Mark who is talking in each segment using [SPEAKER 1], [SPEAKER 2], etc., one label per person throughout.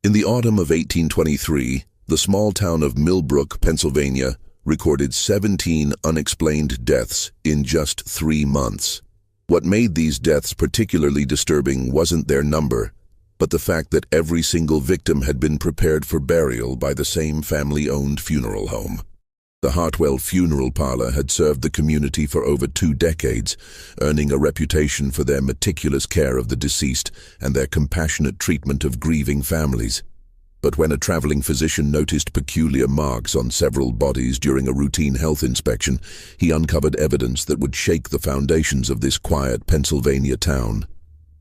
[SPEAKER 1] In the autumn of 1823, the small town of Millbrook, Pennsylvania, recorded 17 unexplained deaths in just 3 months. What made these deaths particularly disturbing wasn't their number, but the fact that every single victim had been prepared for burial by the same family-owned funeral home. The Hartwell Funeral Parlor had served the community for over 2 decades, earning a reputation for their meticulous care of the deceased and their compassionate treatment of grieving families. But when a traveling physician noticed peculiar marks on several bodies during a routine health inspection, he uncovered evidence that would shake the foundations of this quiet Pennsylvania town.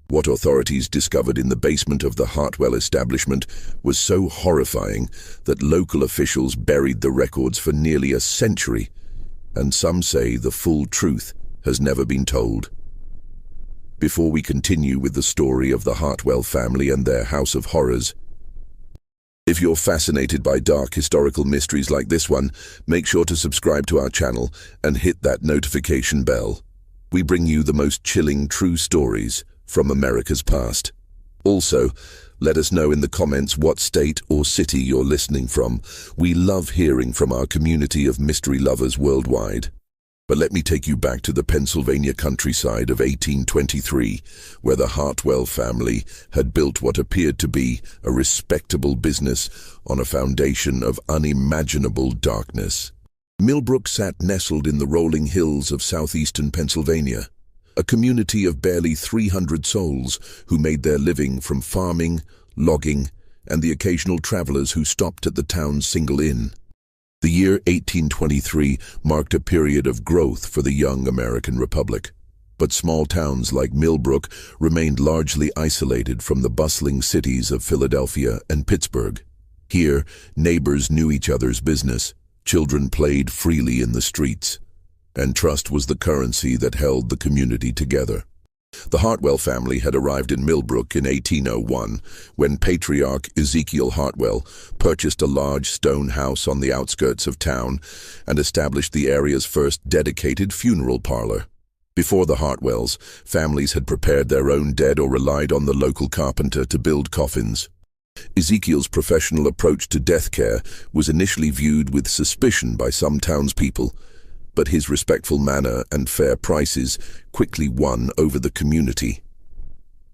[SPEAKER 1] What authorities discovered in the basement of the Hartwell establishment was so horrifying that local officials buried the records for nearly a century, and some say the full truth has never been told. Before we continue with the story of the Hartwell family and their house of horrors, if you're fascinated by dark historical mysteries like this one, make sure to subscribe to our channel and hit that notification bell. We bring you the most chilling true stories from America's past. Also, let us know in the comments what state or city you're listening from. We love hearing from our community of mystery lovers worldwide. But let me take you back to the Pennsylvania countryside of 1823, where the Hartwell family had built what appeared to be a respectable business on a foundation of unimaginable darkness. Millbrook sat nestled in the rolling hills of southeastern Pennsylvania, a community of barely 300 souls who made their living from farming, logging, and the occasional travelers who stopped at the town's single inn. The year 1823 marked a period of growth for the young American Republic, but small towns like Millbrook remained largely isolated from the bustling cities of Philadelphia and Pittsburgh. Here, neighbors knew each other's business, children played freely in the streets, and trust was the currency that held the community together. The Hartwell family had arrived in Millbrook in 1801 when Patriarch Ezekiel Hartwell purchased a large stone house on the outskirts of town and established the area's first dedicated funeral parlor. Before the Hartwells, families had prepared their own dead or relied on the local carpenter to build coffins. Ezekiel's professional approach to death care was initially viewed with suspicion by some townspeople, but his respectful manner and fair prices quickly won over the community.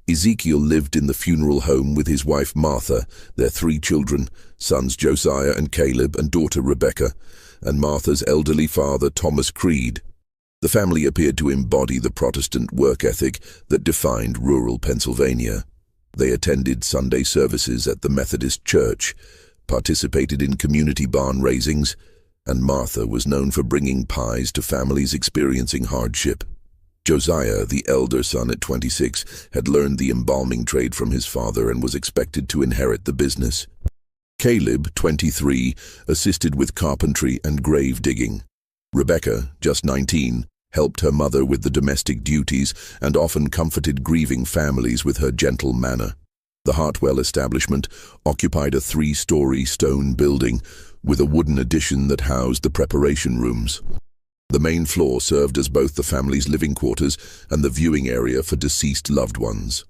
[SPEAKER 1] Ezekiel lived in the funeral home with his wife Martha, their 3 children, sons Josiah and Caleb and daughter Rebecca, and Martha's elderly father Thomas Creed. The family appeared to embody the Protestant work ethic that defined rural Pennsylvania. They attended Sunday services at the Methodist Church, participated in community barn raisings, and Martha was known for bringing pies to families experiencing hardship. Josiah, the elder son at 26, had learned the embalming trade from his father and was expected to inherit the business. Caleb, 23, assisted with carpentry and grave digging. Rebecca, just 19, helped her mother with the domestic duties and often comforted grieving families with her gentle manner. The Hartwell establishment occupied a 3-story stone building with a wooden addition that housed the preparation rooms. The main floor served as both the family's living quarters and the viewing area for deceased loved ones.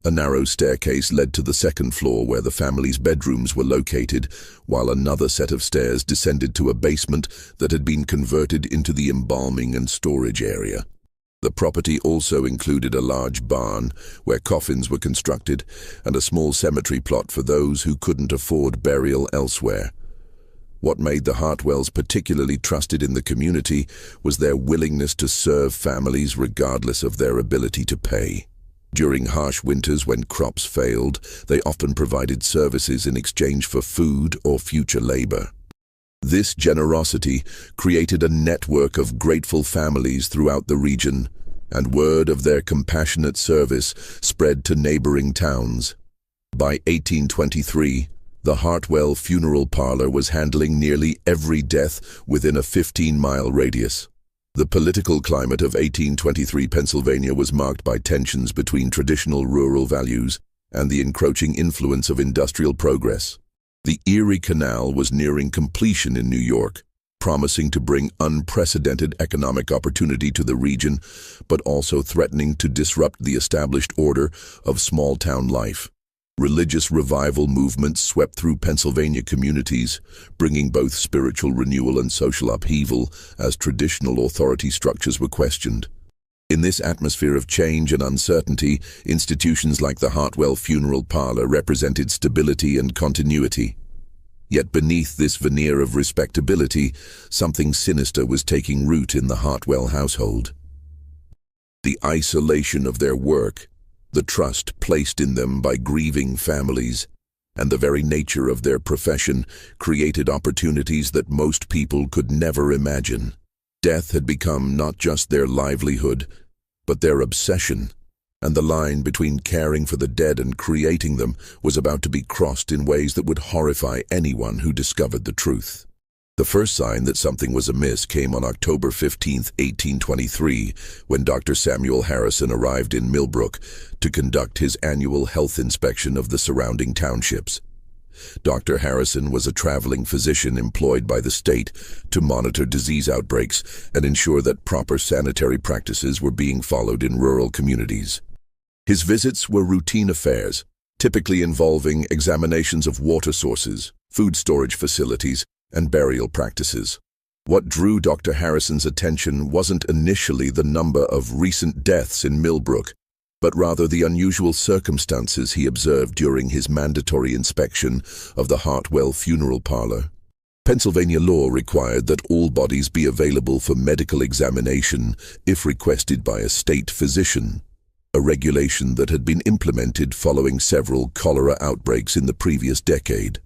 [SPEAKER 1] A narrow staircase led to the 2nd floor where the family's bedrooms were located, while another set of stairs descended to a basement that had been converted into the embalming and storage area. The property also included a large barn where coffins were constructed and a small cemetery plot for those who couldn't afford burial elsewhere. What made the Hartwells particularly trusted in the community was their willingness to serve families regardless of their ability to pay. During harsh winters when crops failed, they often provided services in exchange for food or future labor. This generosity created a network of grateful families throughout the region, and word of their compassionate service spread to neighboring towns. By 1823, the Hartwell Funeral Parlor was handling nearly every death within a 15-mile radius. The political climate of 1823 Pennsylvania was marked by tensions between traditional rural values and the encroaching influence of industrial progress. The Erie Canal was nearing completion in New York, promising to bring unprecedented economic opportunity to the region, but also threatening to disrupt the established order of small-town life. Religious revival movements swept through Pennsylvania communities, bringing both spiritual renewal and social upheaval as traditional authority structures were questioned. In this atmosphere of change and uncertainty, institutions like the Hartwell Funeral Parlor represented stability and continuity. Yet beneath this veneer of respectability, something sinister was taking root in the Hartwell household. The isolation of their work, the trust placed in them by grieving families, and the very nature of their profession created opportunities that most people could never imagine. Death had become not just their livelihood, but their obsession, and the line between caring for the dead and creating them was about to be crossed in ways that would horrify anyone who discovered the truth. The first sign that something was amiss came on October 15, 1823, when Dr. Samuel Harrison arrived in Millbrook to conduct his annual health inspection of the surrounding townships. Dr. Harrison was a traveling physician employed by the state to monitor disease outbreaks and ensure that proper sanitary practices were being followed in rural communities. His visits were routine affairs, typically involving examinations of water sources, food storage facilities, and burial practices. What drew Dr. Harrison's attention wasn't initially the number of recent deaths in Millbrook, but rather the unusual circumstances he observed during his mandatory inspection of the Hartwell Funeral Parlor. Pennsylvania law required that all bodies be available for medical examination if requested by a state physician, a regulation that had been implemented following several cholera outbreaks in the previous decade.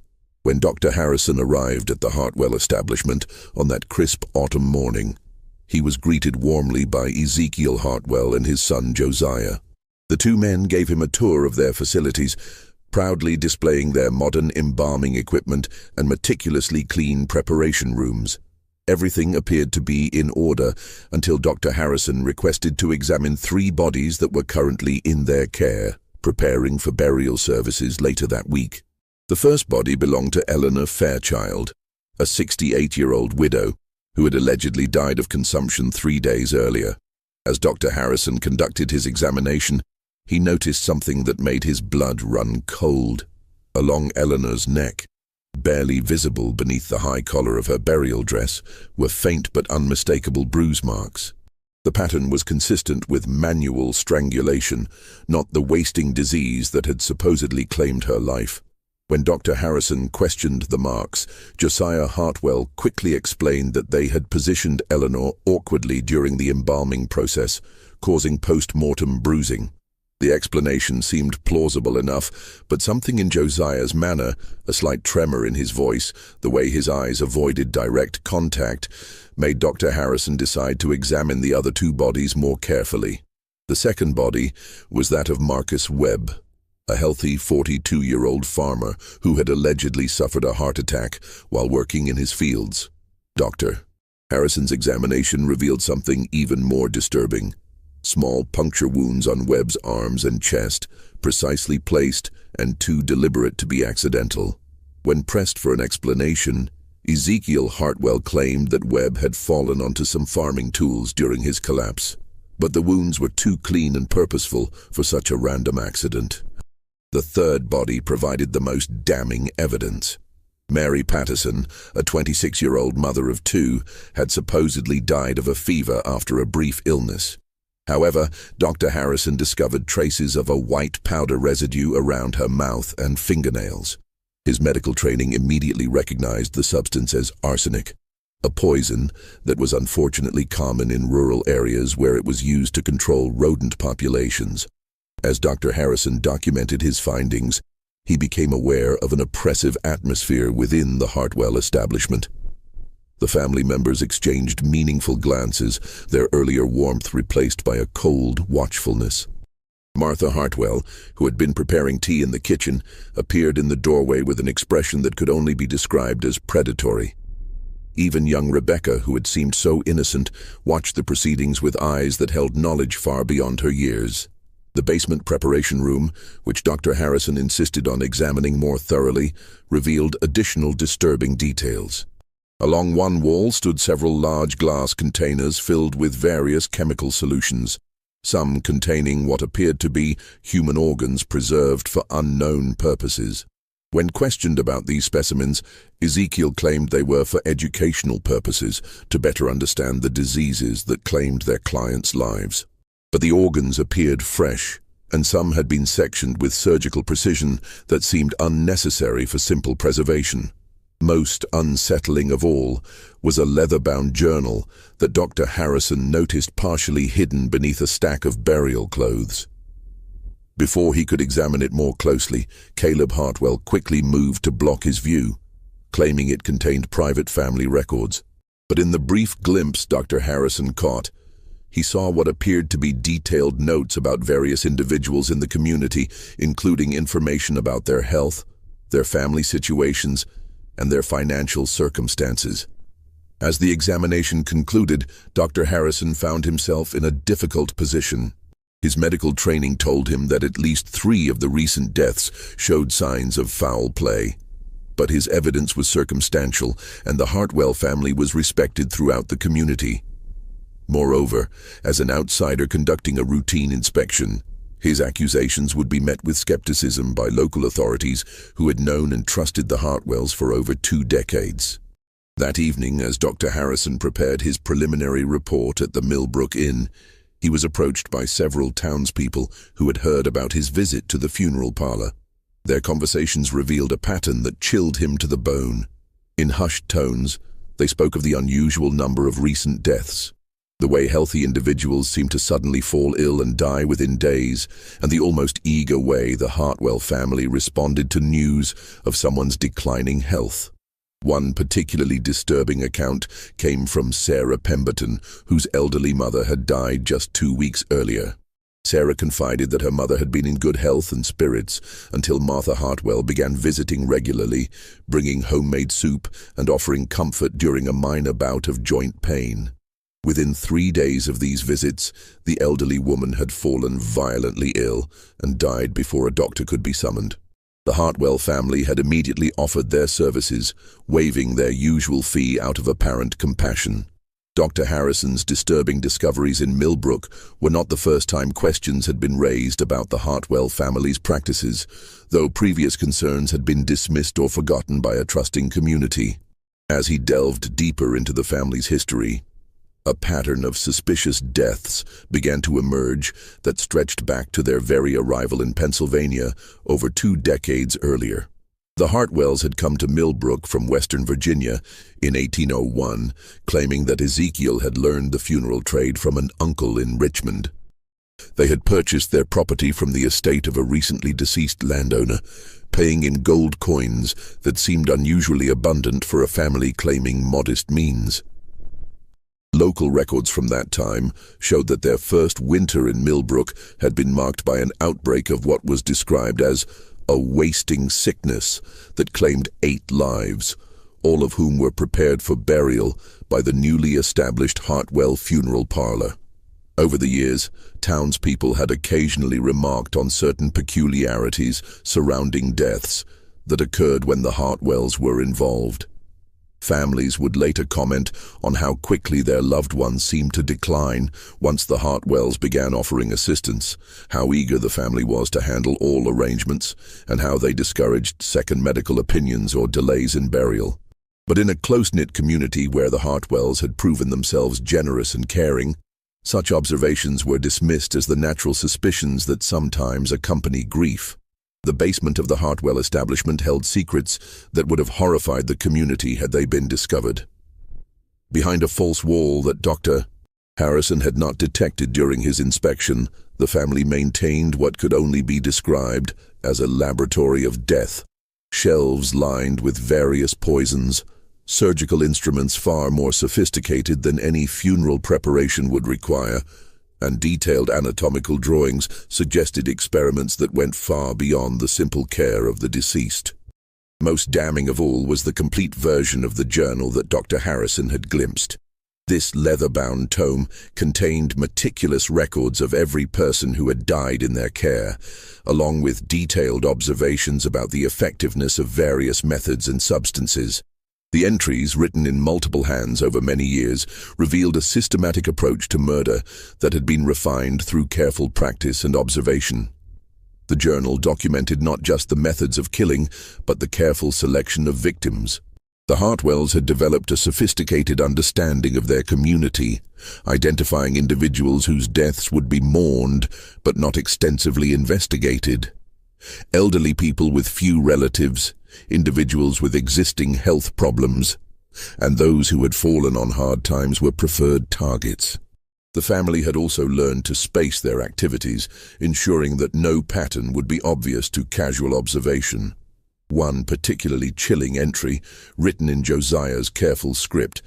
[SPEAKER 1] When Dr. Harrison arrived at the Hartwell establishment on that crisp autumn morning, he was greeted warmly by Ezekiel Hartwell and his son Josiah. The two men gave him a tour of their facilities, proudly displaying their modern embalming equipment and meticulously clean preparation rooms. Everything appeared to be in order until Dr. Harrison requested to examine 3 bodies that were currently in their care, preparing for burial services later that week. The first body belonged to Eleanor Fairchild, a 68-year-old widow who had allegedly died of consumption 3 days earlier. As Dr. Harrison conducted his examination, he noticed something that made his blood run cold. Along Eleanor's neck, barely visible beneath the high collar of her burial dress, were faint but unmistakable bruise marks. The pattern was consistent with manual strangulation, not the wasting disease that had supposedly claimed her life. When Dr. Harrison questioned the marks, Josiah Hartwell quickly explained that they had positioned Eleanor awkwardly during the embalming process, causing post-mortem bruising. The explanation seemed plausible enough, but something in Josiah's manner, a slight tremor in his voice, the way his eyes avoided direct contact, made Dr. Harrison decide to examine the other 2 bodies more carefully. The second body was that of Marcus Webb, a healthy 42-year-old farmer who had allegedly suffered a heart attack while working in his fields. Dr. Harrison's examination revealed something even more disturbing. Small puncture wounds on Webb's arms and chest, precisely placed and too deliberate to be accidental. When pressed for an explanation, Ezekiel Hartwell claimed that Webb had fallen onto some farming tools during his collapse, but the wounds were too clean and purposeful for such a random accident. The third body provided the most damning evidence. Mary Patterson, a 26-year-old mother of 2, had supposedly died of a fever after a brief illness. However, Dr. Harrison discovered traces of a white powder residue around her mouth and fingernails. His medical training immediately recognized the substance as arsenic, a poison that was unfortunately common in rural areas where it was used to control rodent populations. As Dr. Harrison documented his findings, he became aware of an oppressive atmosphere within the Hartwell establishment. The family members exchanged meaningful glances, their earlier warmth replaced by a cold watchfulness. Martha Hartwell, who had been preparing tea in the kitchen, appeared in the doorway with an expression that could only be described as predatory. Even young Rebecca, who had seemed so innocent, watched the proceedings with eyes that held knowledge far beyond her years. The basement preparation room, which Dr. Harrison insisted on examining more thoroughly, revealed additional disturbing details. Along one wall stood several large glass containers filled with various chemical solutions. some containing what appeared to be human organs preserved for unknown purposes. When questioned about these specimens, Ezekiel claimed they were for educational purposes, to better understand the diseases that claimed their clients' lives. But the organs appeared fresh, and some had been sectioned with surgical precision that seemed unnecessary for simple preservation. Most unsettling of all was a leather-bound journal that Dr. Harrison noticed partially hidden beneath a stack of burial clothes. Before he could examine it more closely, Caleb Hartwell quickly moved to block his view, claiming it contained private family records. But in the brief glimpse Dr. Harrison caught, he saw what appeared to be detailed notes about various individuals in the community, including information about their health, their family situations, and their financial circumstances. As the examination concluded, Dr. Harrison found himself in a difficult position. His medical training told him that at least 3 of the recent deaths showed signs of foul play. But his evidence was circumstantial, and the Hartwell family was respected throughout the community. Moreover, as an outsider conducting a routine inspection, his accusations would be met with skepticism by local authorities who had known and trusted the Hartwells for over 2 decades. That evening, as Dr. Harrison prepared his preliminary report at the Millbrook Inn, he was approached by several townspeople who had heard about his visit to the funeral parlor. Their conversations revealed a pattern that chilled him to the bone. In hushed tones, they spoke of the unusual number of recent deaths, the way healthy individuals seemed to suddenly fall ill and die within days, and the almost eager way the Hartwell family responded to news of someone's declining health. One particularly disturbing account came from Sarah Pemberton, whose elderly mother had died just 2 weeks earlier. Sarah confided that her mother had been in good health and spirits until Martha Hartwell began visiting regularly, bringing homemade soup and offering comfort during a minor bout of joint pain. Within 3 days of these visits, the elderly woman had fallen violently ill and died before a doctor could be summoned. The Hartwell family had immediately offered their services, waiving their usual fee out of apparent compassion. Dr. Harrison's disturbing discoveries in Millbrook were not the first time questions had been raised about the Hartwell family's practices, though previous concerns had been dismissed or forgotten by a trusting community. As he delved deeper into the family's history, a pattern of suspicious deaths began to emerge that stretched back to their very arrival in Pennsylvania over 2 decades earlier. The Hartwells had come to Millbrook from Western Virginia in 1801, claiming that Ezekiel had learned the funeral trade from an uncle in Richmond. They had purchased their property from the estate of a recently deceased landowner, paying in gold coins that seemed unusually abundant for a family claiming modest means. Local records from that time showed that their first winter in Millbrook had been marked by an outbreak of what was described as a wasting sickness that claimed 8 lives, all of whom were prepared for burial by the newly established Hartwell funeral parlor. Over the years, townspeople had occasionally remarked on certain peculiarities surrounding deaths that occurred when the Hartwells were involved. Families would later comment on how quickly their loved ones seemed to decline once the Hartwells began offering assistance, how eager the family was to handle all arrangements, and how they discouraged second medical opinions or delays in burial. But in a close-knit community where the Hartwells had proven themselves generous and caring, such observations were dismissed as the natural suspicions that sometimes accompany grief. The basement of the Hartwell establishment held secrets that would have horrified the community had they been discovered. Behind a false wall that Dr. Harrison had not detected during his inspection, the family maintained what could only be described as a laboratory of death. Shelves lined with various poisons, surgical instruments far more sophisticated than any funeral preparation would require, and detailed anatomical drawings suggested experiments that went far beyond the simple care of the deceased. Most damning of all was the complete version of the journal that Dr. Harrison had glimpsed. This leather-bound tome contained meticulous records of every person who had died in their care, along with detailed observations about the effectiveness of various methods and substances. The entries, written in multiple hands over many years, revealed a systematic approach to murder that had been refined through careful practice and observation. The journal documented not just the methods of killing, but the careful selection of victims. The Hartwells had developed a sophisticated understanding of their community, identifying individuals whose deaths would be mourned but not extensively investigated. Elderly people with few relatives, individuals with existing health problems, and those who had fallen on hard times were preferred targets. The family had also learned to space their activities, ensuring that no pattern would be obvious to casual observation. One particularly chilling entry, written in Josiah's careful script,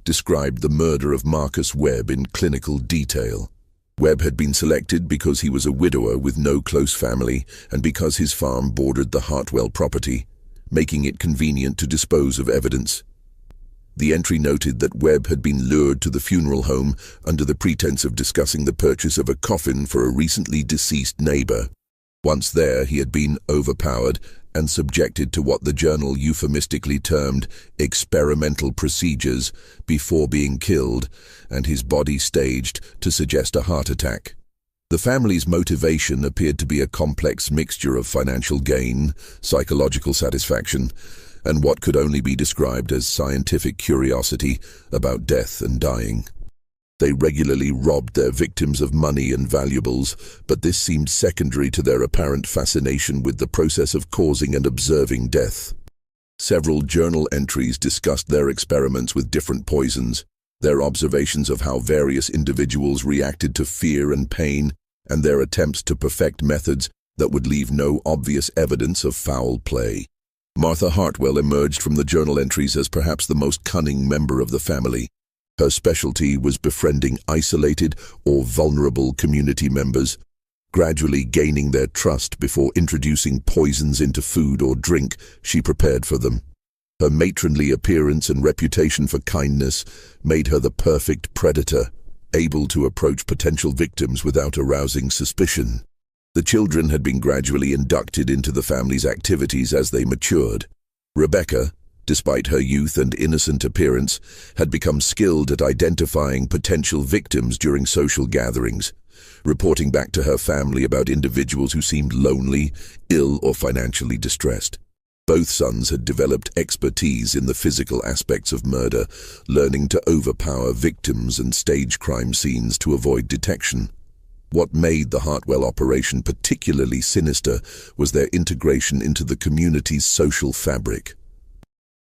[SPEAKER 1] described the murder of Marcus Webb in clinical detail. Webb had been selected because he was a widower with no close family and because his farm bordered the Hartwell property, making it convenient to dispose of evidence. The entry noted that Webb had been lured to the funeral home under the pretense of discussing the purchase of a coffin for a recently deceased neighbor. Once there, he had been overpowered and subjected to what the journal euphemistically termed experimental procedures before being killed, and his body staged to suggest a heart attack. The family's motivation appeared to be a complex mixture of financial gain, psychological satisfaction, and what could only be described as scientific curiosity about death and dying. They regularly robbed their victims of money and valuables, but this seemed secondary to their apparent fascination with the process of causing and observing death. Several journal entries discussed their experiments with different poisons, their observations of how various individuals reacted to fear and pain, and their attempts to perfect methods that would leave no obvious evidence of foul play. Martha Hartwell emerged from the journal entries as perhaps the most cunning member of the family. Her specialty was befriending isolated or vulnerable community members, gradually gaining their trust before introducing poisons into food or drink she prepared for them. Her matronly appearance and reputation for kindness made her the perfect predator, able to approach potential victims without arousing suspicion. The children had been gradually inducted into the family's activities as they matured. Rebecca, despite her youth and innocent appearance, had become skilled at identifying potential victims during social gatherings, reporting back to her family about individuals who seemed lonely, ill, or financially distressed. Both sons had developed expertise in the physical aspects of murder, learning to overpower victims and stage crime scenes to avoid detection. What made the Hartwell operation particularly sinister was their integration into the community's social fabric.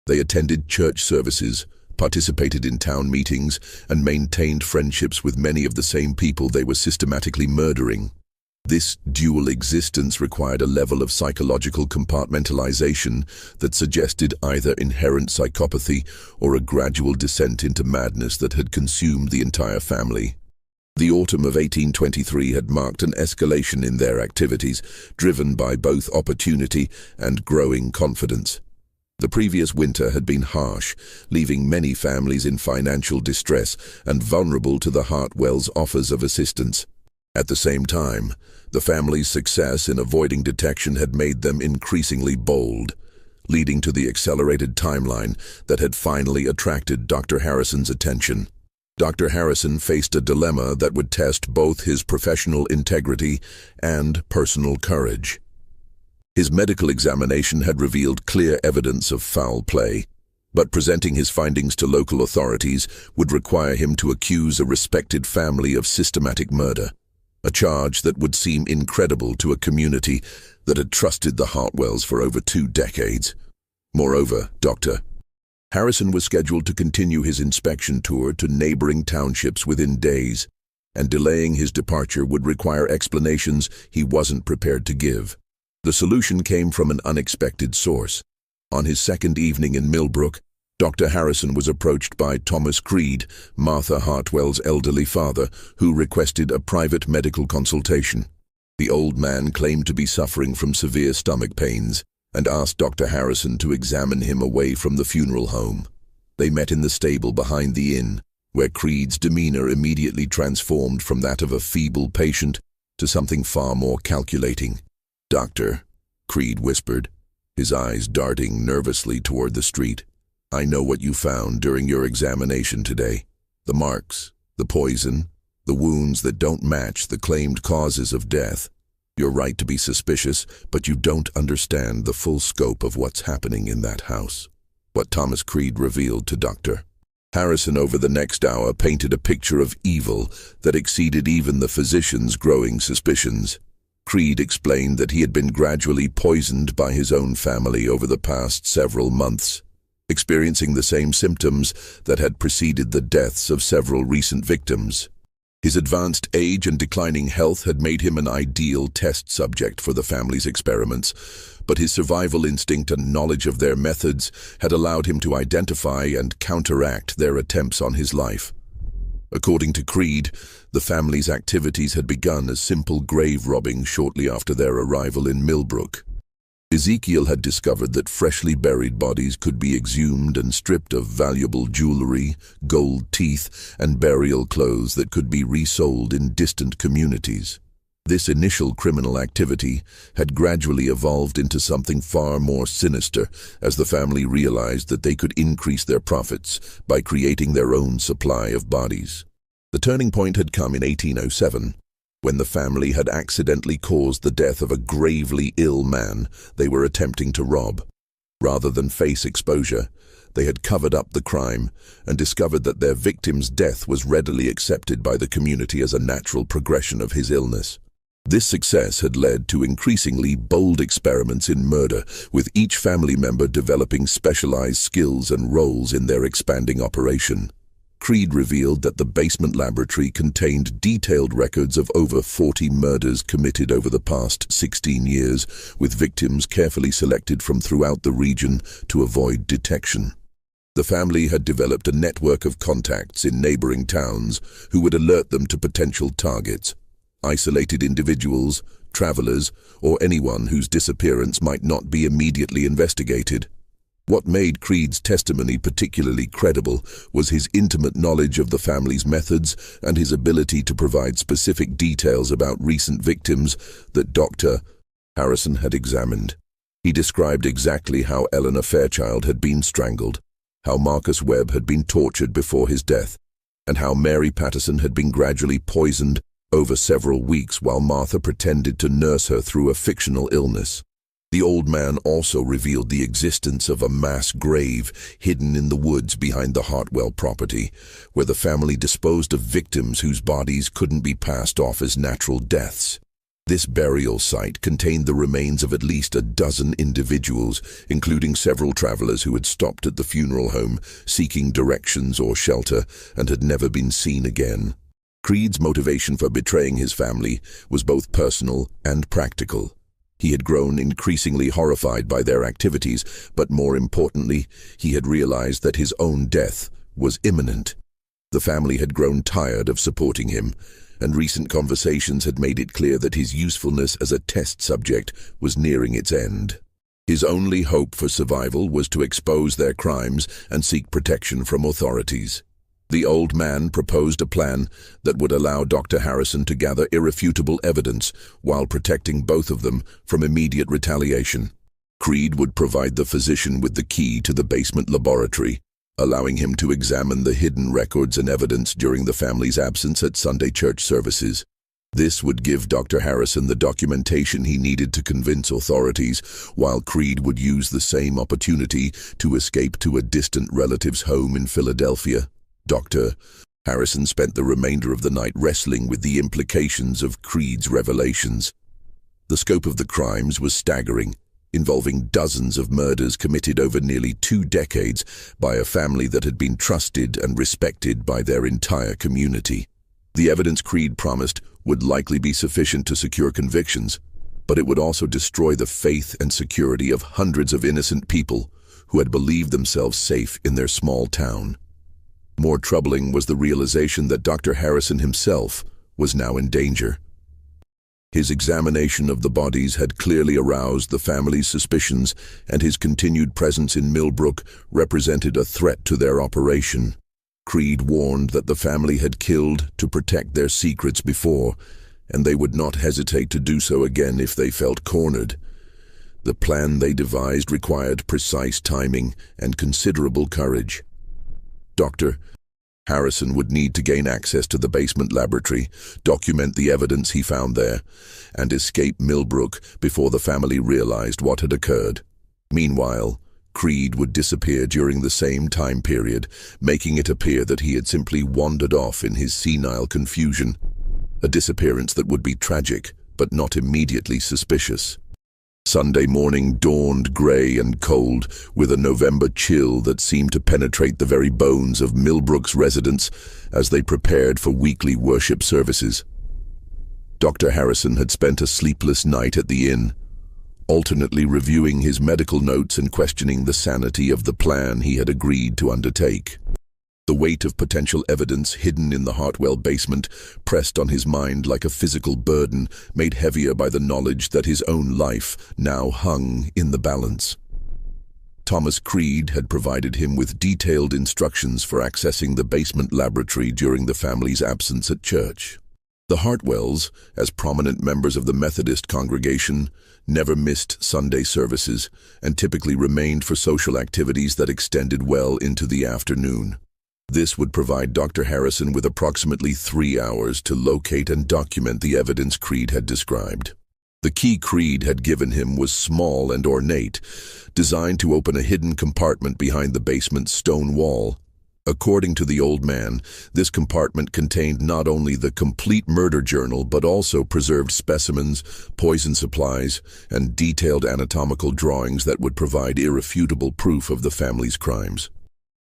[SPEAKER 1] They attended church services, participated in town meetings, and maintained friendships with many of the same people they were systematically murdering. This dual existence required a level of psychological compartmentalization that suggested either inherent psychopathy or a gradual descent into madness that had consumed the entire family. The autumn of 1823 had marked an escalation in their activities, driven by both opportunity and growing confidence. The previous winter had been harsh, leaving many families in financial distress and vulnerable to the Hartwells' offers of assistance. At the same time, the family's success in avoiding detection had made them increasingly bold, leading to the accelerated timeline that had finally attracted Dr. Harrison's attention. Dr. Harrison faced a dilemma that would test both his professional integrity and personal courage. His medical examination had revealed clear evidence of foul play, but presenting his findings to local authorities would require him to accuse a respected family of systematic murder, a charge that would seem incredible to a community that had trusted the Hartwells for over 2 decades. Moreover, Dr. Harrison was scheduled to continue his inspection tour to neighboring townships within days, and delaying his departure would require explanations he wasn't prepared to give. The solution came from an unexpected source. On his second evening in Millbrook, Dr. Harrison was approached by Thomas Creed, Martha Hartwell's elderly father, who requested a private medical consultation. The old man claimed to be suffering from severe stomach pains and asked Dr. Harrison to examine him away from the funeral home. They met in the stable behind the inn, where Creed's demeanor immediately transformed from that of a feeble patient to something far more calculating. "Doctor," Creed whispered, his eyes darting nervously toward the street, I know what you found during your examination today. The marks, the poison, the wounds that don't match the claimed causes of death. You're right to be suspicious, but you don't understand the full scope of what's happening in that house. What Thomas Creed revealed to Dr. Harrison over the next hour painted a picture of evil that exceeded even the physician's growing suspicions. Creed explained that he had been gradually poisoned by his own family over the past several months, experiencing the same symptoms that had preceded the deaths of several recent victims. His advanced age and declining health had made him an ideal test subject for the family's experiments, but his survival instinct and knowledge of their methods had allowed him to identify and counteract their attempts on his life. According to Creed, the family's activities had begun as simple grave robbing shortly after their arrival in Millbrook. Ezekiel had discovered that freshly buried bodies could be exhumed and stripped of valuable jewelry, gold teeth, and burial clothes that could be resold in distant communities. This initial criminal activity had gradually evolved into something far more sinister as the family realized that they could increase their profits by creating their own supply of bodies. The turning point had come in 1807, when the family had accidentally caused the death of a gravely ill man they were attempting to rob. Rather than face exposure, they had covered up the crime and discovered that their victim's death was readily accepted by the community as a natural progression of his illness. This success had led to increasingly bold experiments in murder, with each family member developing specialized skills and roles in their expanding operation. Creed revealed that the basement laboratory contained detailed records of over 40 murders committed over the past 16 years, with victims carefully selected from throughout the region to avoid detection. The family had developed a network of contacts in neighboring towns who would alert them to potential targets, isolated individuals, travelers, or anyone whose disappearance might not be immediately investigated. What made Creed's testimony particularly credible was his intimate knowledge of the family's methods and his ability to provide specific details about recent victims that Dr. Harrison had examined. He described exactly how Eleanor Fairchild had been strangled, how Marcus Webb had been tortured before his death, and how Mary Patterson had been gradually poisoned over several weeks while Martha pretended to nurse her through a fictional illness. The old man also revealed the existence of a mass grave hidden in the woods behind the Hartwell property, where the family disposed of victims whose bodies couldn't be passed off as natural deaths. This burial site contained the remains of at least a dozen individuals, including several travelers who had stopped at the funeral home seeking directions or shelter and had never been seen again. Creed's motivation for betraying his family was both personal and practical. He had grown increasingly horrified by their activities, but more importantly, he had realized that his own death was imminent. The family had grown tired of supporting him, and recent conversations had made it clear that his usefulness as a test subject was nearing its end. His only hope for survival was to expose their crimes and seek protection from authorities. The old man proposed a plan that would allow Dr. Harrison to gather irrefutable evidence while protecting both of them from immediate retaliation. Creed would provide the physician with the key to the basement laboratory, allowing him to examine the hidden records and evidence during the family's absence at Sunday church services. This would give Dr. Harrison the documentation he needed to convince authorities, while Creed would use the same opportunity to escape to a distant relative's home in Philadelphia. Dr. Harrison spent the remainder of the night wrestling with the implications of Creed's revelations. The scope of the crimes was staggering, involving dozens of murders committed over nearly 2 decades by a family that had been trusted and respected by their entire community. The evidence Creed promised would likely be sufficient to secure convictions, but it would also destroy the faith and security of hundreds of innocent people who had believed themselves safe in their small town. More troubling was the realization that Dr. Harrison himself was now in danger. His examination of the bodies had clearly aroused the family's suspicions, and his continued presence in Millbrook represented a threat to their operation. Creed warned that the family had killed to protect their secrets before, and they would not hesitate to do so again if they felt cornered. The plan they devised required precise timing and considerable courage. Dr. Harrison would need to gain access to the basement laboratory, document the evidence he found there, and escape Millbrook before the family realized what had occurred. Meanwhile, Creed would disappear during the same time period, making it appear that he had simply wandered off in his senile confusion, a disappearance that would be tragic, but not immediately suspicious. Sunday morning dawned grey and cold, with a November chill that seemed to penetrate the very bones of Millbrook's residents as they prepared for weekly worship services. Dr. Harrison had spent a sleepless night at the inn, alternately reviewing his medical notes and questioning the sanity of the plan he had agreed to undertake. The weight of potential evidence hidden in the Hartwell basement pressed on his mind like a physical burden, made heavier by the knowledge that his own life now hung in the balance. Thomas Creed had provided him with detailed instructions for accessing the basement laboratory during the family's absence at church. The Hartwells, as prominent members of the Methodist congregation, never missed Sunday services and typically remained for social activities that extended well into the afternoon. This would provide Dr. Harrison with approximately 3 hours to locate and document the evidence Creed had described. The key Creed had given him was small and ornate, designed to open a hidden compartment behind the basement's stone wall. According to the old man, this compartment contained not only the complete murder journal but also preserved specimens, poison supplies, and detailed anatomical drawings that would provide irrefutable proof of the family's crimes.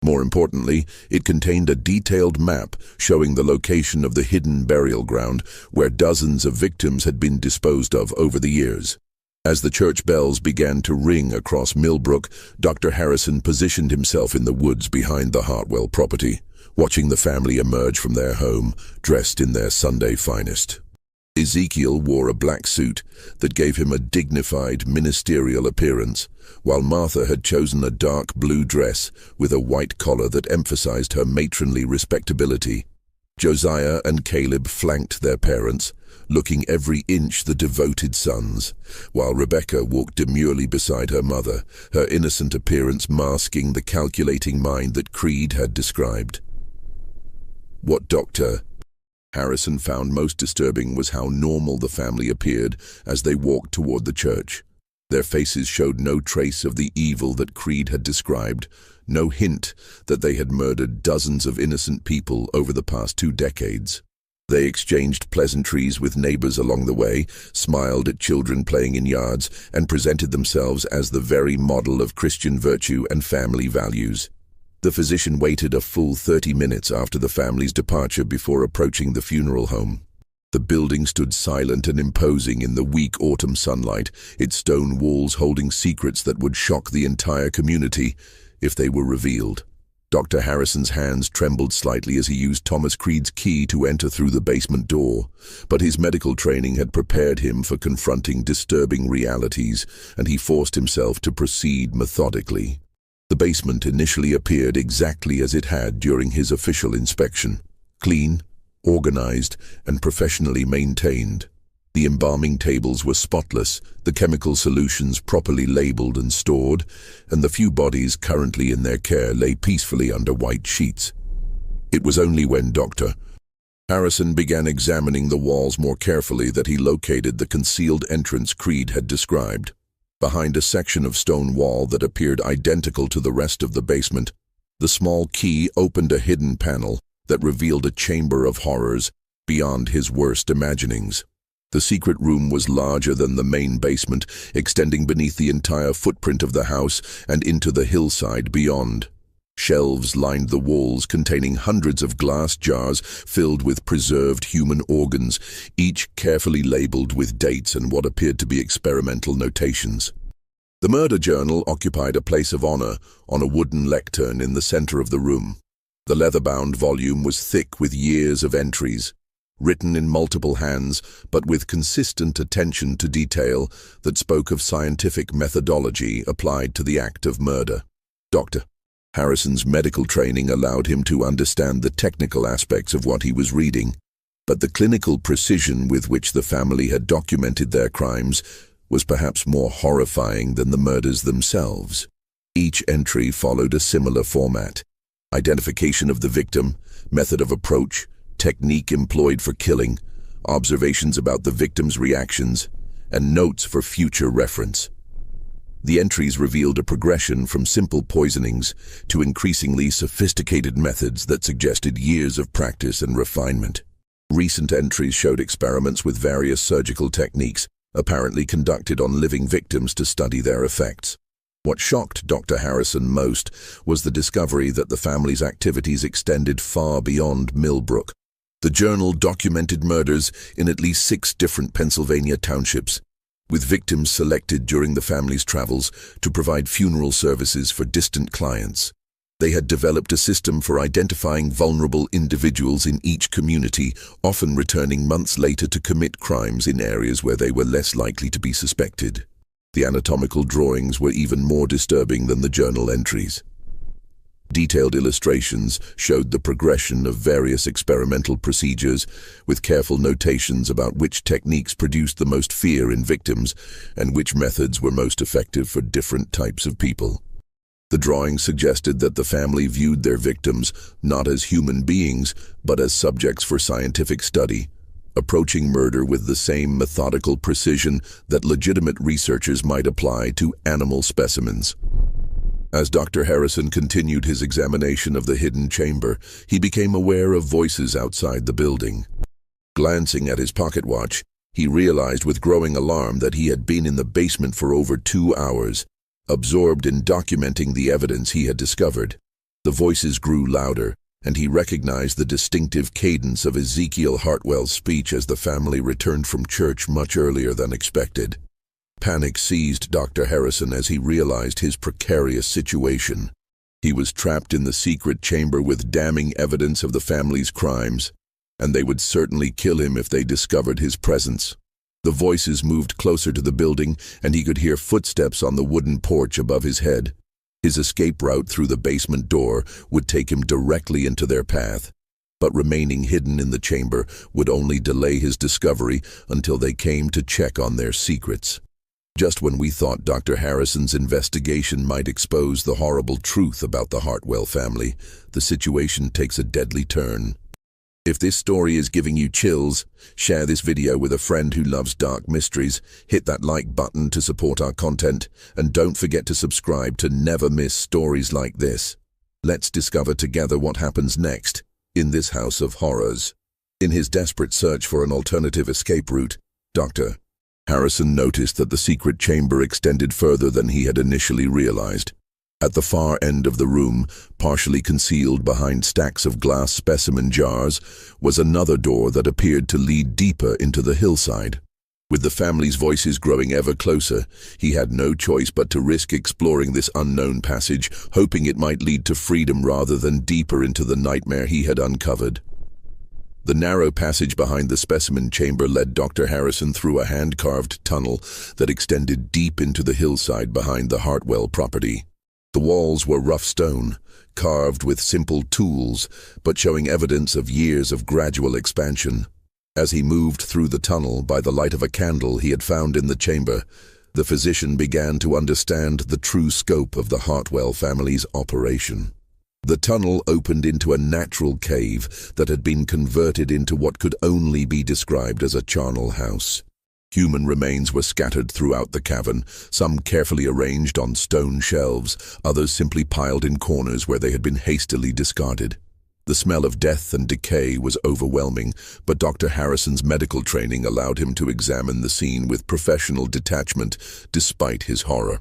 [SPEAKER 1] More importantly, it contained a detailed map showing the location of the hidden burial ground where dozens of victims had been disposed of over the years. As the church bells began to ring across Millbrook, Dr. Harrison positioned himself in the woods behind the Hartwell property, watching the family emerge from their home, dressed in their Sunday finest. Ezekiel wore a black suit that gave him a dignified ministerial appearance, while Martha had chosen a dark blue dress with a white collar that emphasized her matronly respectability. Josiah and Caleb flanked their parents, looking every inch the devoted sons, while Rebecca walked demurely beside her mother, her innocent appearance masking the calculating mind that Creed had described. What Dr. Harrison found most disturbing was how normal the family appeared as they walked toward the church. Their faces showed no trace of the evil that Creed had described, no hint that they had murdered dozens of innocent people over the past 2 decades. They exchanged pleasantries with neighbors along the way, smiled at children playing in yards, and presented themselves as the very model of Christian virtue and family values. The physician waited a full 30 minutes after the family's departure before approaching the funeral home. The building stood silent and imposing in the weak autumn sunlight, its stone walls holding secrets that would shock the entire community if they were revealed. Dr. Harrison's hands trembled slightly as he used Thomas Creed's key to enter through the basement door, but his medical training had prepared him for confronting disturbing realities, and he forced himself to proceed methodically. The basement initially appeared exactly as it had during his official inspection: clean, organized, and professionally maintained. The embalming tables were spotless, the chemical solutions properly labeled and stored, and the few bodies currently in their care lay peacefully under white sheets. It was only when Dr. Harrison began examining the walls more carefully that he located the concealed entrance Creed had described. Behind a section of stone wall that appeared identical to the rest of the basement, the small key opened a hidden panel that revealed a chamber of horrors beyond his worst imaginings. The secret room was larger than the main basement, extending beneath the entire footprint of the house and into the hillside beyond. Shelves lined the walls containing hundreds of glass jars filled with preserved human organs, each carefully labeled with dates and what appeared to be experimental notations. The murder journal occupied a place of honor on a wooden lectern in the center of the room. The leather-bound volume was thick with years of entries, written in multiple hands but with consistent attention to detail that spoke of scientific methodology applied to the act of murder. Dr. Harrison's medical training allowed him to understand the technical aspects of what he was reading, but the clinical precision with which the family had documented their crimes was perhaps more horrifying than the murders themselves. Each entry followed a similar format: identification of the victim, method of approach, technique employed for killing, observations about the victim's reactions, and notes for future reference. The entries revealed a progression from simple poisonings to increasingly sophisticated methods that suggested years of practice and refinement. Recent entries showed experiments with various surgical techniques, apparently conducted on living victims to study their effects. What shocked Dr. Harrison most was the discovery that the family's activities extended far beyond Millbrook. The journal documented murders in at least 6 different Pennsylvania townships, with victims selected during the family's travels to provide funeral services for distant clients. They had developed a system for identifying vulnerable individuals in each community, often returning months later to commit crimes in areas where they were less likely to be suspected. The anatomical drawings were even more disturbing than the journal entries. Detailed illustrations showed the progression of various experimental procedures, with careful notations about which techniques produced the most fear in victims and which methods were most effective for different types of people. The drawings suggested that the family viewed their victims not as human beings, but as subjects for scientific study, approaching murder with the same methodical precision that legitimate researchers might apply to animal specimens. As Dr. Harrison continued his examination of the hidden chamber, he became aware of voices outside the building. Glancing at his pocket watch, he realized with growing alarm that he had been in the basement for over 2 hours, absorbed in documenting the evidence he had discovered. The voices grew louder, and he recognized the distinctive cadence of Ezekiel Hartwell's speech as the family returned from church much earlier than expected. Panic seized Dr. Harrison as he realized his precarious situation. He was trapped in the secret chamber with damning evidence of the family's crimes, and they would certainly kill him if they discovered his presence. The voices moved closer to the building, and he could hear footsteps on the wooden porch above his head. His escape route through the basement door would take him directly into their path, but remaining hidden in the chamber would only delay his discovery until they came to check on their secrets. Just when we thought Dr. Harrison's investigation might expose the horrible truth about the Hartwell family, the situation takes a deadly turn. If this story is giving you chills, share this video with a friend who loves dark mysteries, hit that like button to support our content, and don't forget to subscribe to never miss stories like this. Let's discover together what happens next in this house of horrors. In his desperate search for an alternative escape route, Dr. Harrison noticed that the secret chamber extended further than he had initially realized. At the far end of the room, partially concealed behind stacks of glass specimen jars, was another door that appeared to lead deeper into the hillside. With the family's voices growing ever closer, he had no choice but to risk exploring this unknown passage, hoping it might lead to freedom rather than deeper into the nightmare he had uncovered. The narrow passage behind the specimen chamber led Dr. Harrison through a hand-carved tunnel that extended deep into the hillside behind the Hartwell property. The walls were rough stone, carved with simple tools, but showing evidence of years of gradual expansion. As he moved through the tunnel by the light of a candle he had found in the chamber, the physician began to understand the true scope of the Hartwell family's operation. The tunnel opened into a natural cave that had been converted into what could only be described as a charnel house. Human remains were scattered throughout the cavern, some carefully arranged on stone shelves, others simply piled in corners where they had been hastily discarded. The smell of death and decay was overwhelming, but Dr. Harrison's medical training allowed him to examine the scene with professional detachment despite his horror.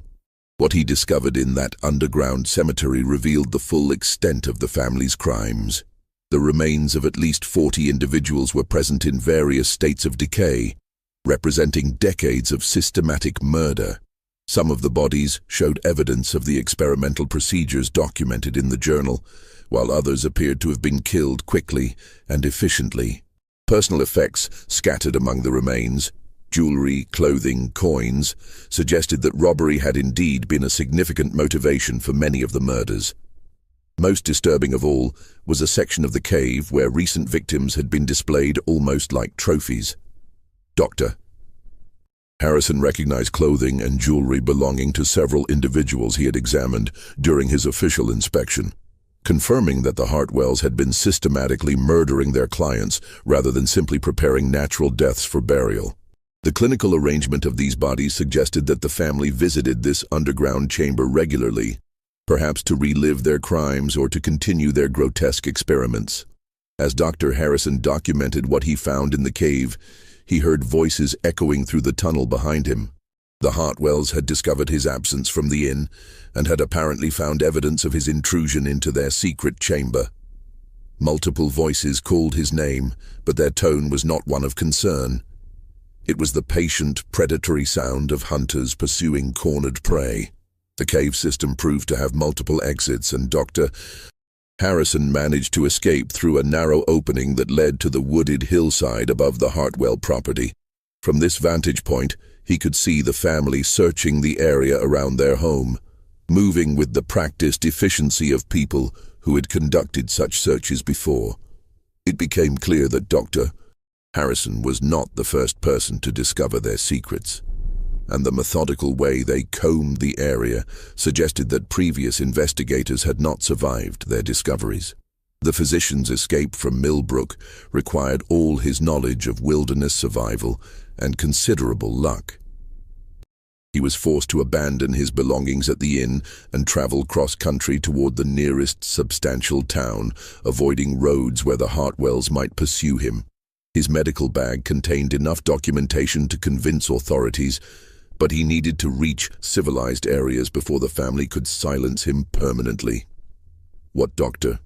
[SPEAKER 1] What he discovered in that underground cemetery revealed the full extent of the family's crimes. The remains of at least 40 individuals were present in various states of decay, representing decades of systematic murder. Some of the bodies showed evidence of the experimental procedures documented in the journal, while others appeared to have been killed quickly and efficiently. Personal effects scattered among the remains, jewelry, clothing, coins, suggested that robbery had indeed been a significant motivation for many of the murders. Most disturbing of all was a section of the cave where recent victims had been displayed almost like trophies. Dr. Harrison recognized clothing and jewelry belonging to several individuals he had examined during his official inspection, confirming that the Hartwells had been systematically murdering their clients rather than simply preparing natural deaths for burial. The clinical arrangement of these bodies suggested that the family visited this underground chamber regularly, perhaps to relive their crimes or to continue their grotesque experiments. As Dr. Harrison documented what he found in the cave, he heard voices echoing through the tunnel behind him. The Hartwells had discovered his absence from the inn and had apparently found evidence of his intrusion into their secret chamber. Multiple voices called his name, but their tone was not one of concern. It was the patient, predatory sound of hunters pursuing cornered prey. The cave system proved to have multiple exits, and Dr. Harrison managed to escape through a narrow opening that led to the wooded hillside above the Hartwell property. From this vantage point, he could see the family searching the area around their home, moving with the practiced efficiency of people who had conducted such searches before. It became clear that Dr. Harrison was not the first person to discover their secrets, and the methodical way they combed the area suggested that previous investigators had not survived their discoveries. The physician's escape from Millbrook required all his knowledge of wilderness survival and considerable luck. He was forced to abandon his belongings at the inn and travel cross-country toward the nearest substantial town, avoiding roads where the Hartwells might pursue him. His medical bag contained enough documentation to convince authorities, but he needed to reach civilized areas before the family could silence him permanently. What Dr.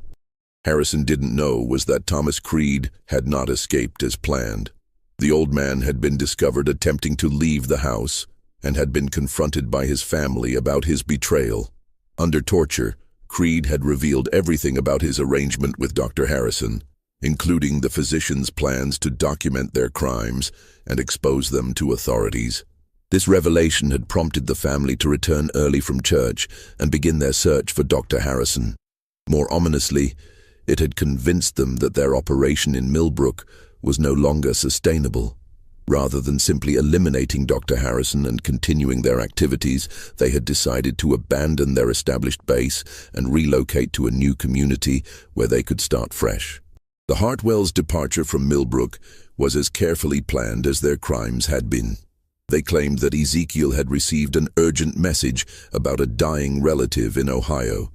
[SPEAKER 1] Harrison didn't know was that Thomas Creed had not escaped as planned. The old man had been discovered attempting to leave the house and had been confronted by his family about his betrayal. Under torture, Creed had revealed everything about his arrangement with Dr. Harrison, including the physician's plans to document their crimes and expose them to authorities. This revelation had prompted the family to return early from church and begin their search for Dr. Harrison. More ominously, it had convinced them that their operation in Millbrook was no longer sustainable. Rather than simply eliminating Dr. Harrison and continuing their activities, they had decided to abandon their established base and relocate to a new community where they could start fresh. The Hartwells' departure from Millbrook was as carefully planned as their crimes had been. They claimed that Ezekiel had received an urgent message about a dying relative in Ohio,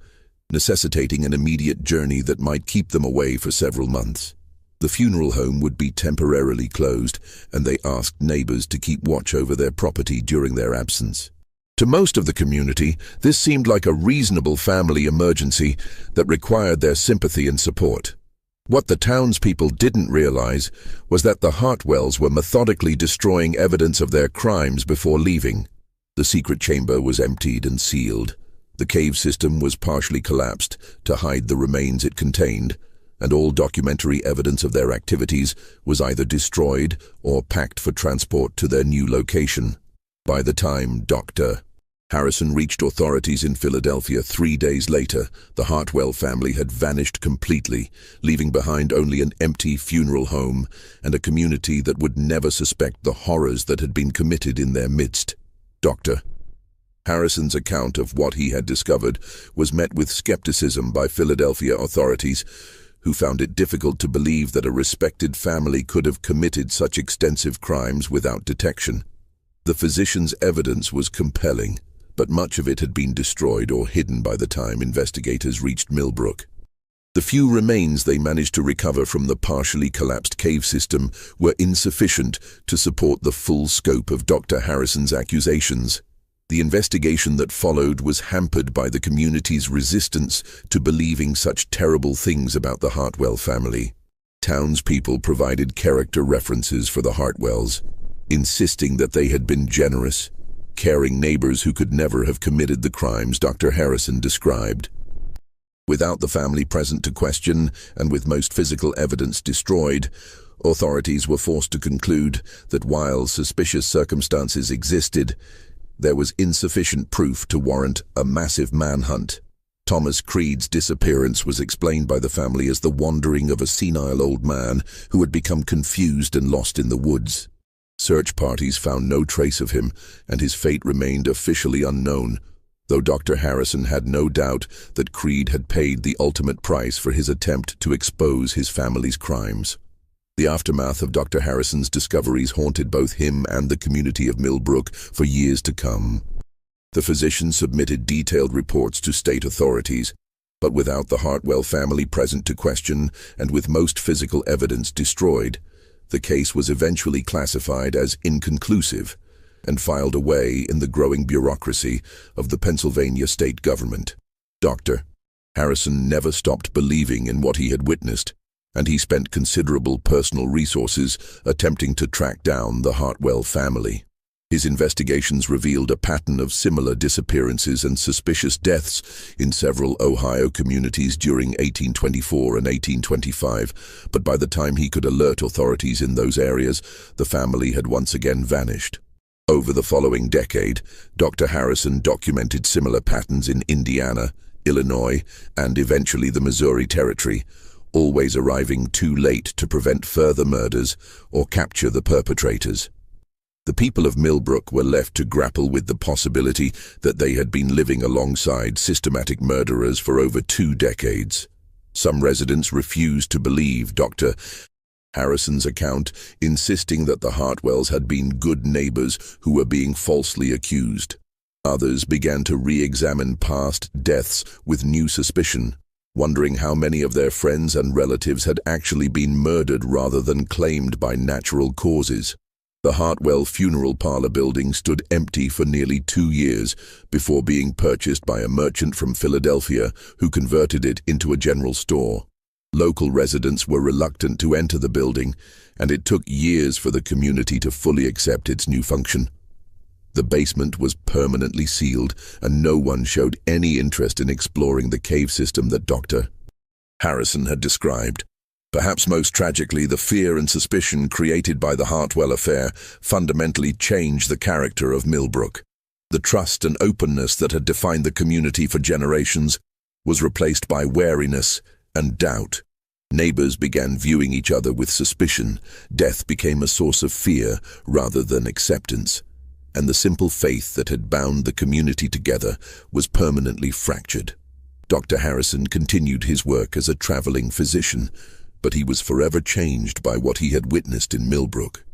[SPEAKER 1] necessitating an immediate journey that might keep them away for several months. The funeral home would be temporarily closed, and they asked neighbors to keep watch over their property during their absence. To most of the community, this seemed like a reasonable family emergency that required their sympathy and support. What the townspeople didn't realize was that the Hartwells were methodically destroying evidence of their crimes before leaving. The secret chamber was emptied and sealed. The cave system was partially collapsed to hide the remains it contained, and all documentary evidence of their activities was either destroyed or packed for transport to their new location. By the time Dr. Harrison reached authorities in Philadelphia 3 days later, the Hartwell family had vanished completely, leaving behind only an empty funeral home and a community that would never suspect the horrors that had been committed in their midst. Dr. Harrison's account of what he had discovered was met with skepticism by Philadelphia authorities, who found it difficult to believe that a respected family could have committed such extensive crimes without detection. The physician's evidence was compelling, but much of it had been destroyed or hidden by the time investigators reached Millbrook. The few remains they managed to recover from the partially collapsed cave system were insufficient to support the full scope of Dr. Harrison's accusations. The investigation that followed was hampered by the community's resistance to believing such terrible things about the Hartwell family. Townspeople provided character references for the Hartwells, insisting that they had been generous, caring neighbors who could never have committed the crimes Dr. Harrison described. Without the family present to question, and with most physical evidence destroyed, authorities were forced to conclude that while suspicious circumstances existed, there was insufficient proof to warrant a massive manhunt. Thomas Creed's disappearance was explained by the family as the wandering of a senile old man who had become confused and lost in the woods. Search parties found no trace of him, and his fate remained officially unknown, though Dr. Harrison had no doubt that Creed had paid the ultimate price for his attempt to expose his family's crimes. The aftermath of Dr. Harrison's discoveries haunted both him and the community of Millbrook for years to come. The physician submitted detailed reports to state authorities, but without the Hartwell family present to question and with most physical evidence destroyed, the case was eventually classified as inconclusive and filed away in the growing bureaucracy of the Pennsylvania state government. Dr. Harrison never stopped believing in what he had witnessed, and he spent considerable personal resources attempting to track down the Hartwell family. His investigations revealed a pattern of similar disappearances and suspicious deaths in several Ohio communities during 1824 and 1825, but by the time he could alert authorities in those areas, the family had once again vanished. Over the following decade, Dr. Harrison documented similar patterns in Indiana, Illinois, and eventually the Missouri Territory, always arriving too late to prevent further murders or capture the perpetrators. The people of Millbrook were left to grapple with the possibility that they had been living alongside systematic murderers for over 2 decades. Some residents refused to believe Dr. Harrison's account, insisting that the Hartwells had been good neighbors who were being falsely accused. Others began to re-examine past deaths with new suspicion, wondering how many of their friends and relatives had actually been murdered rather than claimed by natural causes. The Hartwell funeral parlor building stood empty for nearly 2 years before being purchased by a merchant from Philadelphia who converted it into a general store. Local residents were reluctant to enter the building, and it took years for the community to fully accept its new function. The basement was permanently sealed, and no one showed any interest in exploring the cave system that Dr. Harrison had described. Perhaps most tragically, the fear and suspicion created by the Hartwell affair fundamentally changed the character of Millbrook. The trust and openness that had defined the community for generations was replaced by wariness and doubt. Neighbors began viewing each other with suspicion. Death became a source of fear rather than acceptance, and the simple faith that had bound the community together was permanently fractured. Dr. Harrison continued his work as a traveling physician, but he was forever changed by what he had witnessed in Millbrook.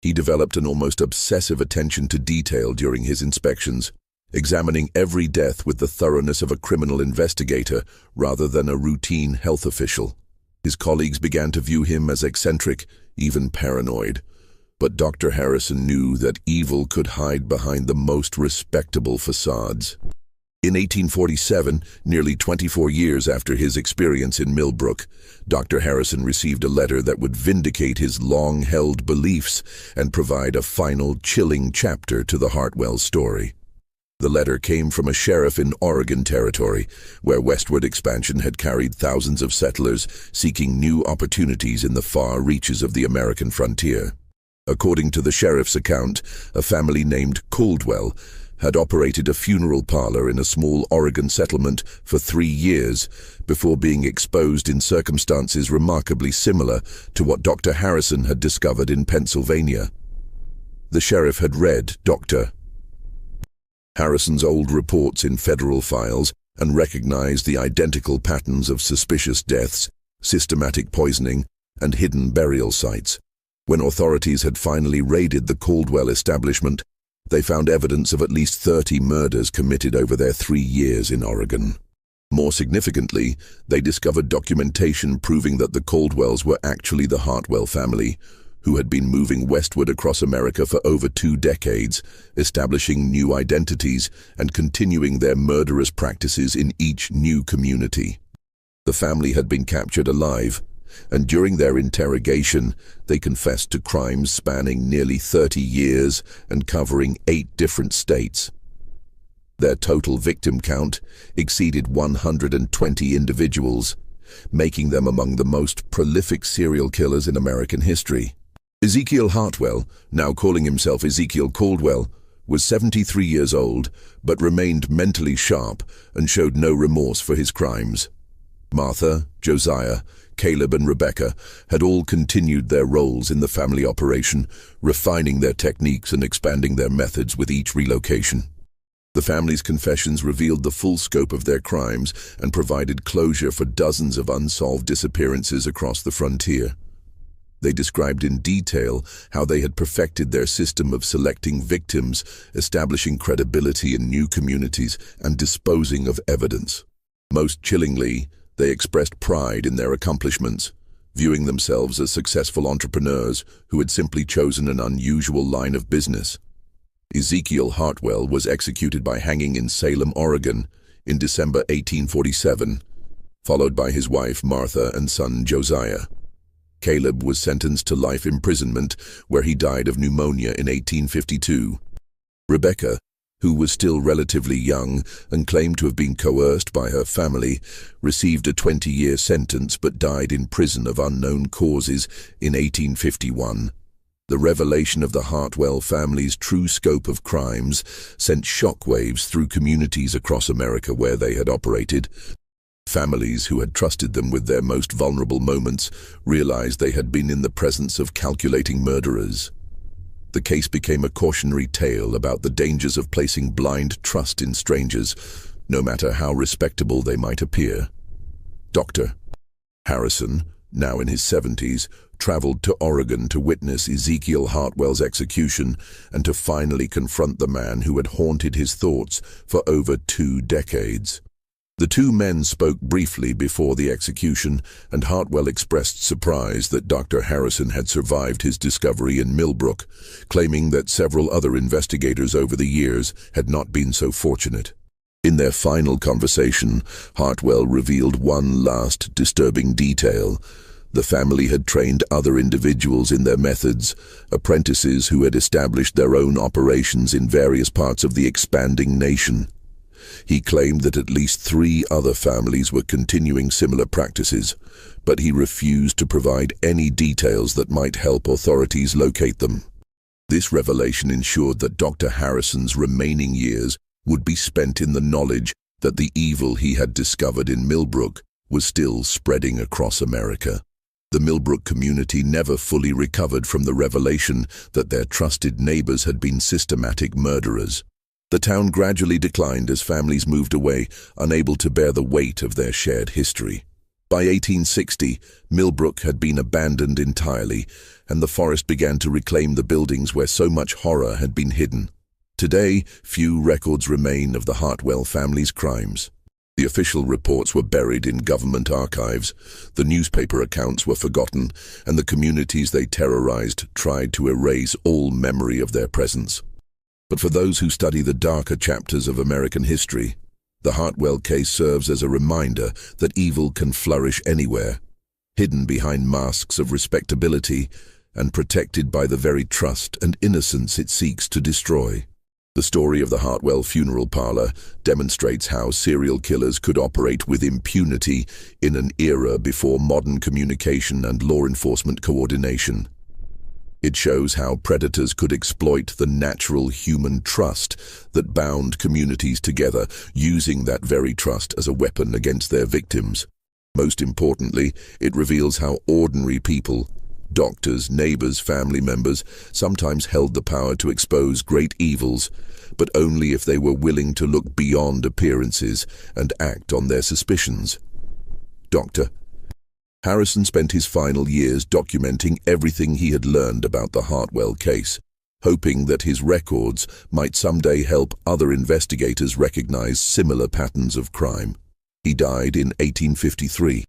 [SPEAKER 1] He developed an almost obsessive attention to detail during his inspections, examining every death with the thoroughness of a criminal investigator rather than a routine health official. His colleagues began to view him as eccentric, even paranoid, but Dr. Harrison knew that evil could hide behind the most respectable facades. In 1847, nearly 24 years after his experience in Millbrook, Dr. Harrison received a letter that would vindicate his long-held beliefs and provide a final, chilling chapter to the Hartwell story. The letter came from a sheriff in Oregon Territory, where westward expansion had carried thousands of settlers seeking new opportunities in the far reaches of the American frontier. According to the sheriff's account, a family named Caldwell had operated a funeral parlor in a small Oregon settlement for 3 years before being exposed in circumstances remarkably similar to what Dr. Harrison had discovered in Pennsylvania. The sheriff had read Dr. Harrison's old reports in federal files and recognized the identical patterns of suspicious deaths, systematic poisoning, and hidden burial sites. When authorities had finally raided the Caldwell establishment, they found evidence of at least 30 murders committed over their 3 years in Oregon. More significantly, they discovered documentation proving that the Caldwells were actually the Hartwell family, who had been moving westward across America for over 2 decades, establishing new identities and continuing their murderous practices in each new community. The family had been captured alive, and during their interrogation, they confessed to crimes spanning nearly 30 years and covering 8 different states. Their total victim count exceeded 120 individuals, making them among the most prolific serial killers in American history. Ezekiel Hartwell, now calling himself Ezekiel Caldwell, was 73 years old, but remained mentally sharp and showed no remorse for his crimes. Martha, Josiah, Caleb and Rebecca, had all continued their roles in the family operation, refining their techniques and expanding their methods with each relocation. The family's confessions revealed the full scope of their crimes and provided closure for dozens of unsolved disappearances across the frontier. They described in detail how they had perfected their system of selecting victims, establishing credibility in new communities, and disposing of evidence. Most chillingly, they expressed pride in their accomplishments, viewing themselves as successful entrepreneurs who had simply chosen an unusual line of business. Ezekiel Hartwell was executed by hanging in Salem, Oregon, in December 1847, followed by his wife Martha and son Josiah. Caleb was sentenced to life imprisonment, where he died of pneumonia in 1852. Rebecca, who was still relatively young and claimed to have been coerced by her family, received a 20-year sentence but died in prison of unknown causes in 1851. The revelation of the Hartwell family's true scope of crimes sent shockwaves through communities across America where they had operated. Families who had trusted them with their most vulnerable moments realized they had been in the presence of calculating murderers. The case became a cautionary tale about the dangers of placing blind trust in strangers, no matter how respectable they might appear. Dr. Harrison, now in his 70s, traveled to Oregon to witness Ezekiel Hartwell's execution and to finally confront the man who had haunted his thoughts for over 2 decades. The two men spoke briefly before the execution, and Hartwell expressed surprise that Dr. Harrison had survived his discovery in Millbrook, claiming that several other investigators over the years had not been so fortunate. In their final conversation, Hartwell revealed one last disturbing detail. The family had trained other individuals in their methods, apprentices who had established their own operations in various parts of the expanding nation. He claimed that at least 3 other families were continuing similar practices, but he refused to provide any details that might help authorities locate them. This revelation ensured that Dr. Harrison's remaining years would be spent in the knowledge that the evil he had discovered in Millbrook was still spreading across America. The Millbrook community never fully recovered from the revelation that their trusted neighbors had been systematic murderers. The town gradually declined as families moved away, unable to bear the weight of their shared history. By 1860, Millbrook had been abandoned entirely, and the forest began to reclaim the buildings where so much horror had been hidden. Today, few records remain of the Hartwell family's crimes. The official reports were buried in government archives, the newspaper accounts were forgotten, and the communities they terrorized tried to erase all memory of their presence. But for those who study the darker chapters of American history, the Hartwell case serves as a reminder that evil can flourish anywhere, hidden behind masks of respectability and protected by the very trust and innocence it seeks to destroy. The story of the Hartwell funeral parlor demonstrates how serial killers could operate with impunity in an era before modern communication and law enforcement coordination. It shows how predators could exploit the natural human trust that bound communities together, using that very trust as a weapon against their victims. Most importantly, it reveals how ordinary people, doctors, neighbors, family members, sometimes held the power to expose great evils, but only if they were willing to look beyond appearances and act on their suspicions. Dr. Harrison spent his final years documenting everything he had learned about the Hartwell case, hoping that his records might someday help other investigators recognize similar patterns of crime. He died in 1853,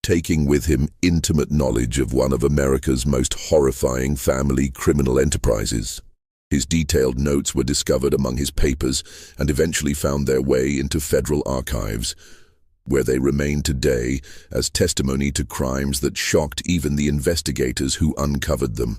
[SPEAKER 1] taking with him intimate knowledge of one of America's most horrifying family criminal enterprises. His detailed notes were discovered among his papers and eventually found their way into federal archives, where they remain today as testimony to crimes that shocked even the investigators who uncovered them.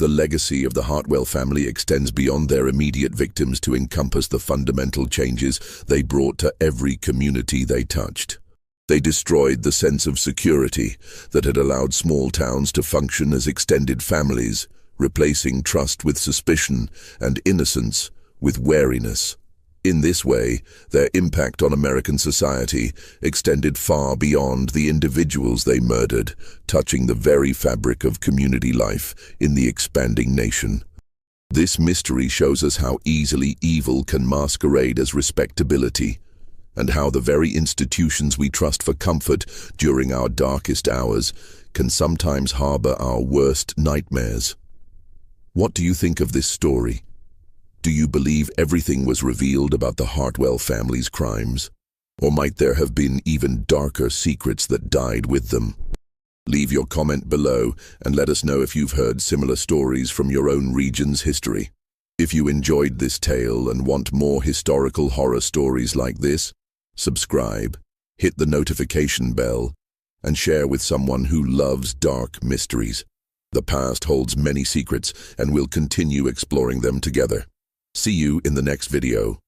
[SPEAKER 1] The legacy of the Hartwell family extends beyond their immediate victims to encompass the fundamental changes they brought to every community they touched. They destroyed the sense of security that had allowed small towns to function as extended families, replacing trust with suspicion and innocence with wariness. In this way, their impact on American society extended far beyond the individuals they murdered, touching the very fabric of community life in the expanding nation. This mystery shows us how easily evil can masquerade as respectability, and how the very institutions we trust for comfort during our darkest hours can sometimes harbor our worst nightmares. What do you think of this story? Do you believe everything was revealed about the Hartwell family's crimes? Or might there have been even darker secrets that died with them? Leave your comment below and let us know if you've heard similar stories from your own region's history. If you enjoyed this tale and want more historical horror stories like this, subscribe, hit the notification bell, and share with someone who loves dark mysteries. The past holds many secrets, and we'll continue exploring them together. See you in the next video.